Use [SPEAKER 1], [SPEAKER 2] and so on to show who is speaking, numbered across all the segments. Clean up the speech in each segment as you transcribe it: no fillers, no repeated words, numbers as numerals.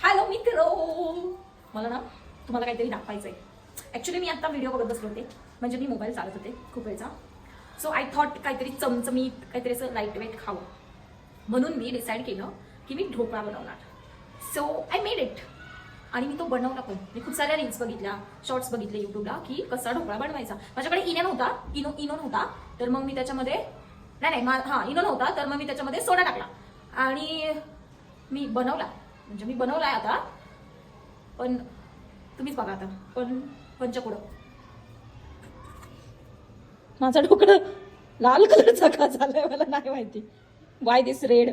[SPEAKER 1] Hello मित्र, मला ना तुम्हाला काहीतरी दाखवायचं आहे. ॲक्च्युली मी आता व्हिडिओ बघत बसले होते, म्हणजे मी मोबाईल चालत होते खूप वेळचा. सो आय थॉट काहीतरी चमचमीत, काहीतरी असं लाईट वेट खावं, म्हणून मी डिसाईड केलं की मी ढोकळा बनवणार. सो आय मेड इट आणि मी तो बनवला पण. मी खूप साऱ्या रील्स बघितल्या, शॉर्ट्स बघितले यूट्यूबला की कसा ढोकळा बनवायचा. माझ्याकडे इनो नव्हता, तर मग मी त्याच्यामध्ये इनो नव्हता, तर मग मी त्याच्यामध्ये सोडा टाकला आणि मी बनवलाय आता. पण तुम्हीच बघा आता. पण पंचपुढं माझा ढोकळा लाल कलरचा का झालाय मला नाही माहिती. Why this red.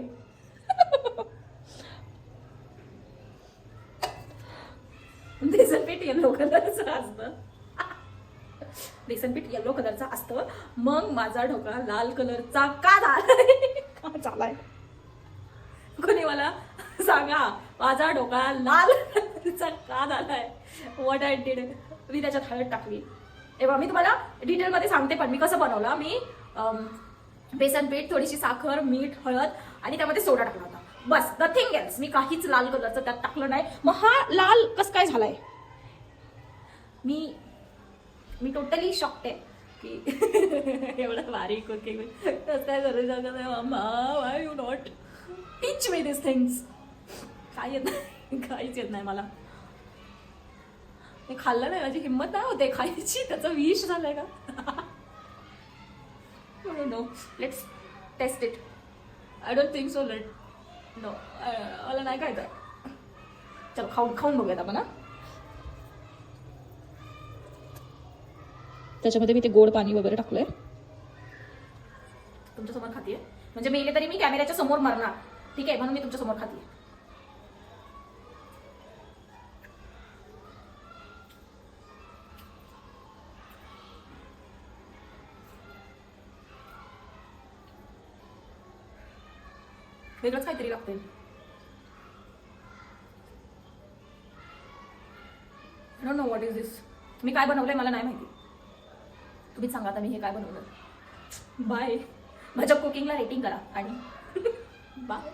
[SPEAKER 1] बेसन पीठ येलो कलरचं असतं. बेसन पीठ येलो कलरचा असतं, मग माझा ढोकळा लाल कलरचा का झालाय? कोणी मला सांगा, माझा ढोकळा लाल कलरचा का झालाय? What I did. मी त्याच्यात हळद टाकली. तेव्हा मी तुम्हाला डिटेलमध्ये सांगते, पण मी कसं बनवलं. मी बेसन पीठ, थोडीशी साखर, मीठ, हळद आणि त्यामध्ये सोडा टाकला होता, बस. Nothing else. मी काहीच लाल कलरचं त्यात टाकलं नाही. मग हा लाल कसं काय झालाय? मी टोटली शॉक्ड आहे की एवढं बारीक कुकिंग कसं काय करू शकत आहे मम्मा. Why you not teach me this things. काय येत नाही, काहीच येत नाही मला. मी खाल्लं नाही, माझी हिंमत नाही होते खायची. त्याचं विष झालंय का? No, let's test it. I don't think so. No, मला नाही खायचं. चल खाऊन बघूयात आपण. त्याच्यामध्ये मी ते गोड पाणी वगैरे टाकलंय. तुमच्यासमोर खातीये, म्हणजे मेले तरी मी कॅमेऱ्याच्या समोर मरणार, ठीक आहे? म्हणून मी तुमच्यासमोर खातीये. वेगळंच काहीतरी लागतंय. I don't know what is this. मी काय बनवलंय मला नाही माहिती. तुम्हीच सांगा आता मी हे काय बनवलं. बाय. माझ्या कुकिंगला रेटिंग करा आणि बाय.